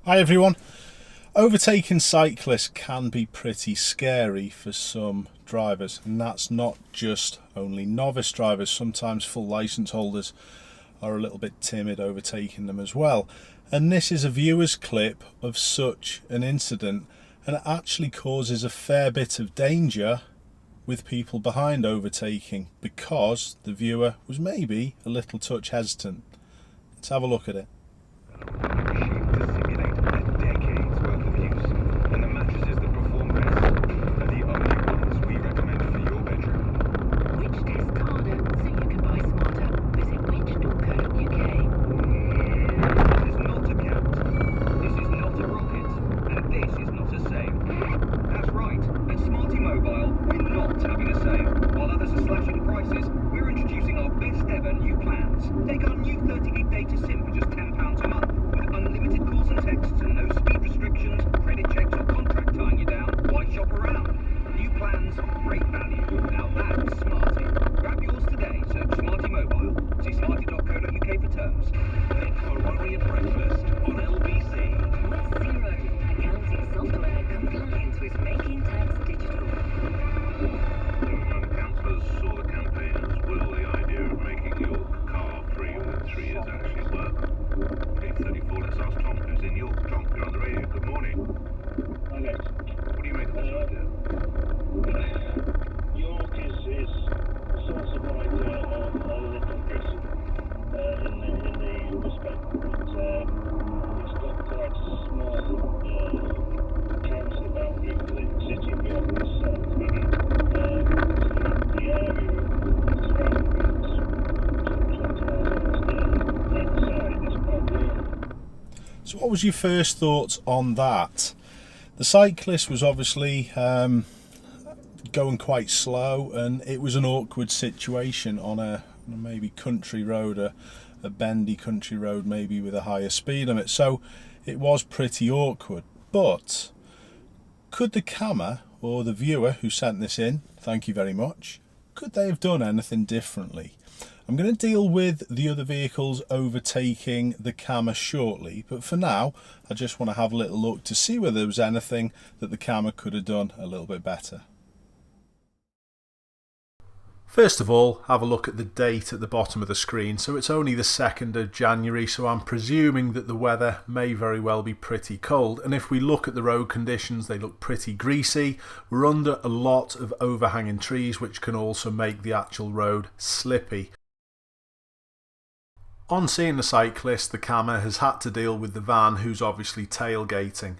Hi everyone. Overtaking cyclists can be pretty scary for some drivers, and that's not just only novice drivers. Sometimes full license holders are a little bit timid overtaking them as well. And this is a viewer's clip of such an incident, and it actually causes a fair bit of danger with people behind overtaking because the viewer was maybe a little touch hesitant. Let's have a look at it. Take our new 30-gig data SIM for just £10 a month, with unlimited calls and texts and no speed restrictions, credit checks or contract tying you down. Why shop around? New plans, great value. Now that's Smarty. Grab yours today. Search Smarty Mobile. See smarty.co.uk for terms. Make Ferrari a breakfast on LBC. With Zero, accounting software compliant with Making Tax Digital. When councillors saw the campaign as will, the idea of making your car free within 3 years actually work. 8:34, let's ask Tom, who's in York. Tom, you're on the radio. Good morning. Alex, What do you make of this idea? York is a source of pride a little progressive in the respect that it's got quite a small council boundary with the city of York itself. The area surrounding the inside is quite rural. So what was your first thoughts on that? The cyclist was obviously going quite slow, and it was an awkward situation on a maybe country road, a bendy country road, maybe with a higher speed limit. So it was pretty awkward. But could the camera or the viewer who sent this in, thank you very much, could they have done anything differently? I'm going to deal with the other vehicles overtaking the camera shortly, but for now I just want to have a little look to see whether there was anything that the camera could have done a little bit better. First of all, have a look at the date at the bottom of the screen. So it's only the 2nd of January, so I'm presuming that the weather may very well be pretty cold. And if we look at the road conditions, they look pretty greasy. We're under a lot of overhanging trees, which can also make the actual road slippy. On seeing the cyclist, the camera has had to deal with the van, who's obviously tailgating.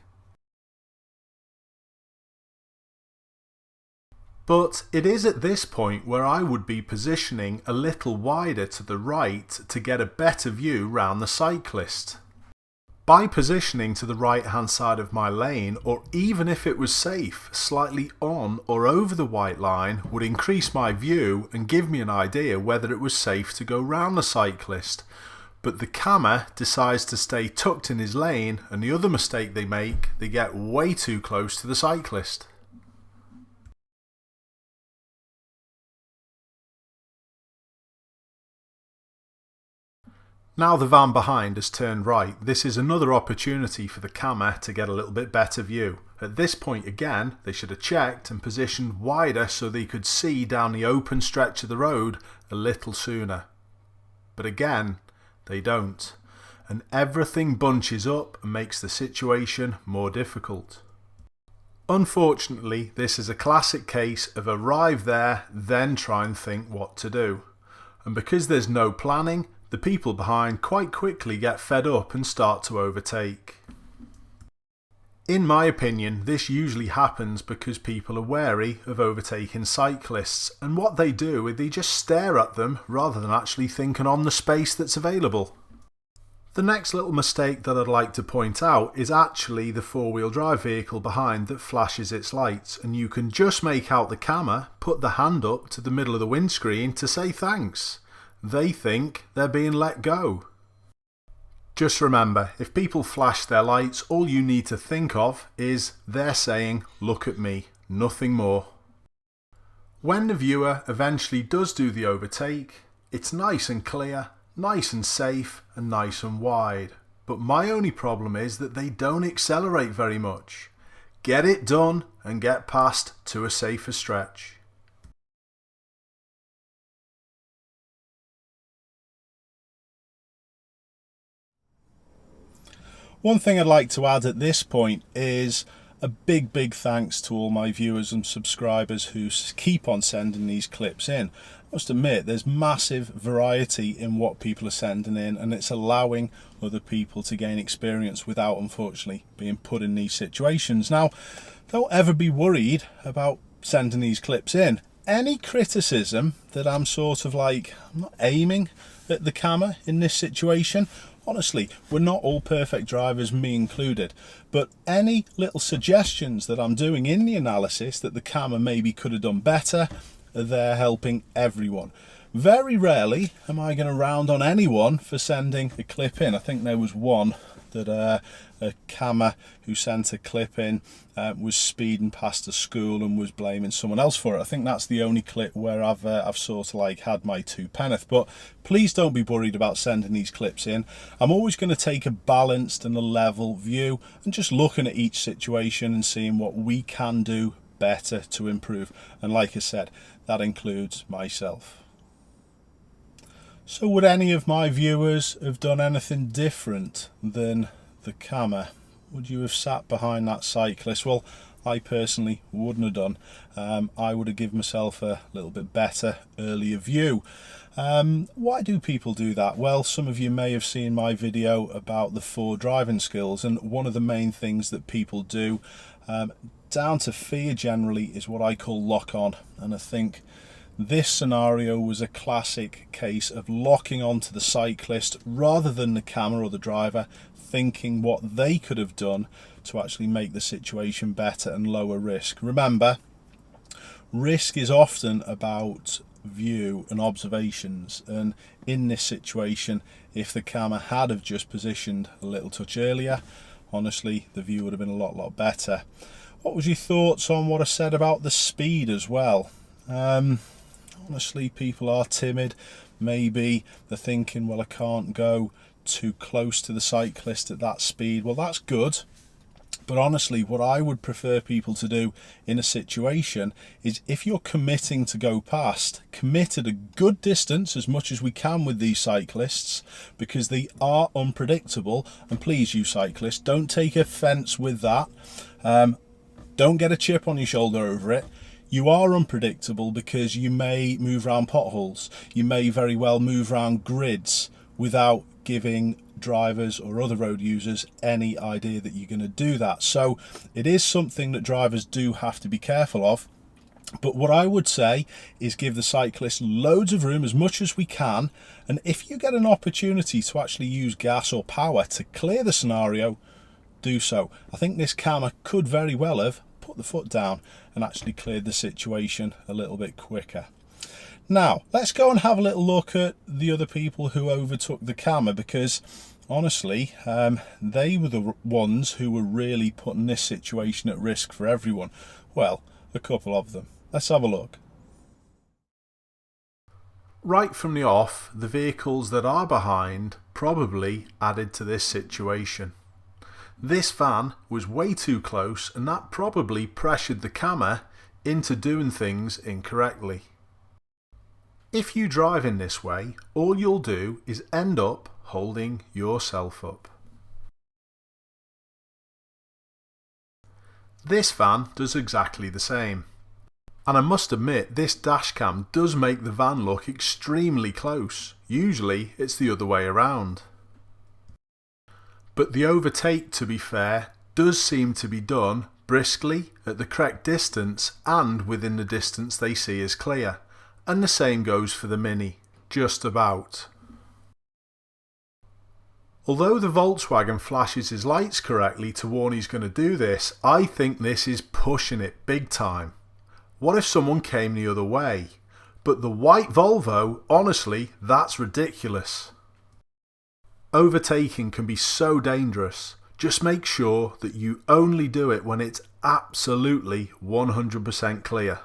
But it is at this point where I would be positioning a little wider to the right to get a better view round the cyclist. By positioning to the right hand side of my lane, or even if it was safe, slightly on or over the white line would increase my view and give me an idea whether it was safe to go round the cyclist. But the camera decides to stay tucked in his lane, and the other mistake they make, they get way too close to the cyclist. Now the van behind has turned right, this is another opportunity for the camera to get a little bit better view. At this point again, they should have checked and positioned wider so they could see down the open stretch of the road a little sooner. But again, they don't. And everything bunches up and makes the situation more difficult. Unfortunately, this is a classic case of arrive there, then try and think what to do. And because there's no planning, the people behind quite quickly get fed up and start to overtake. In my opinion, this usually happens because people are wary of overtaking cyclists, and what they do is they just stare at them rather than actually thinking on the space that's available. The next little mistake that I'd like to point out is actually the four-wheel drive vehicle behind that flashes its lights, and you can just make out the camera put the hand up to the middle of the windscreen to say thanks. They think they're being let go. Just remember, if people flash their lights, all you need to think of is they're saying, "Look at me," nothing more. When the viewer eventually does do the overtake, it's nice and clear, nice and safe, and nice and wide. but my only problem is that they don't accelerate very much. Get it done and get past to a safer stretch. One thing I'd like to add at this point is a big thanks to all my viewers and subscribers who keep on sending these clips in. I must admit there's massive variety in what people are sending in, and it's allowing other people to gain experience without unfortunately being put in these situations. Now, don't ever be worried about sending these clips in. Any criticism that I'm not aiming at the camera in this situation, honestly, we're not all perfect drivers, me included, but any little suggestions that I'm doing in the analysis that the camera maybe could have done better, they're helping everyone. Very rarely am I going to round on anyone for sending a clip in. I think there was one that a camera who sent a clip in was speeding past a school and was blaming someone else for it. I think that's the only clip where I've had my two penneth. But please don't be worried about sending these clips in. I'm always going to take a balanced and a level view and just looking at each situation and seeing what we can do better to improve. And like I said, that includes myself. So would any of my viewers have done anything different than the camera? Would you have sat behind that cyclist? Well, I personally wouldn't have done. I would have given myself a little bit better earlier view. Why do people do that? Well, some of you may have seen my video about the 4 driving skills, and one of the main things that people do, down to fear generally, is what I call lock on. And I think this scenario was a classic case of locking onto the cyclist rather than the camera or the driver, thinking what they could have done to actually make the situation better and lower risk. Remember, risk is often about view and observations, and in this situation, if the camera had have just positioned a little touch earlier, honestly, the view would have been a lot better. What was your thoughts on what I said about the speed as well? Honestly, people are timid. Maybe they're thinking, well, I can't go too close to the cyclist at that speed. Well, that's good. But honestly, what I would prefer people to do in a situation is, if you're committing to go past, commit at a good distance as much as we can with these cyclists, because they are unpredictable. And please, you cyclists, don't take offence with that. Don't get a chip on your shoulder over it. You are unpredictable because you may move around potholes. You may very well move around grids without giving drivers or other road users any idea that you're going to do that. So it is something that drivers do have to be careful of. But what I would say is give the cyclist loads of room, as much as we can. And if you get an opportunity to actually use gas or power to clear the scenario, do so. I think this camera could very well have put the foot down and actually cleared the situation a little bit quicker. Now, let's go and have a little look at the other people who overtook the camera, because honestly, they were the ones who were really putting this situation at risk for everyone. Well, a couple of them. Let's have a look. Right from the off, the vehicles that are behind probably added to this situation. This van was way too close, and that probably pressured the camera into doing things incorrectly. If you drive in this way, all you'll do is end up holding yourself up. This van does exactly the same. And I must admit, this dashcam does make the van look extremely close. Usually it's the other way around. But the overtake, to be fair, does seem to be done briskly, at the correct distance, and within the distance they see as clear. And the same goes for the Mini, just about. Although the Volkswagen flashes his lights correctly to warn he's going to do this, I think this is pushing it big time. What if someone came the other way? But the white Volvo, honestly, that's ridiculous. Overtaking can be so dangerous. Just make sure that you only do it when it's absolutely 100% clear.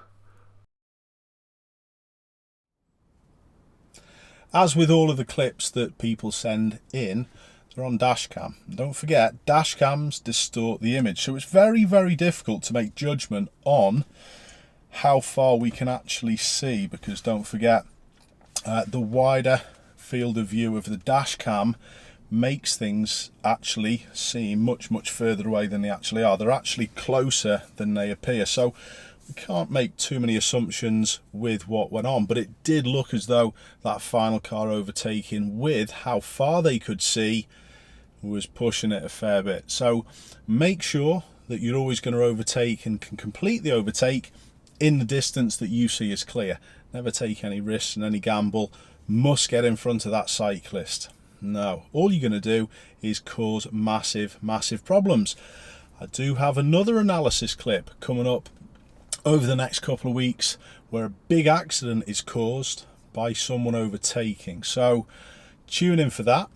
As with all of the clips that people send in, They're on dash cam. Don't forget, dash cams distort the image, so it's very, very difficult to make judgment on how far we can actually see, because don't forget, the wider field of view of the dash cam makes things actually seem much, much further away than they actually are. They're actually closer than they appear, so we can't make too many assumptions with what went on, but it did look as though that final car overtaking, with how far they could see, was pushing it a fair bit. So make sure that you're always going to overtake and can complete the overtake in the distance that you see is clear. Never take any risks and any gamble. Must get in front of that cyclist. No, all you're going to do is cause massive, massive problems. I do have another analysis clip coming up over the next couple of weeks where a big accident is caused by someone overtaking. So tune in for that.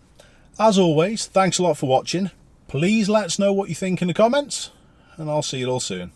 As always, thanks a lot for watching. Please let us know what you think in the comments, and I'll see you all soon.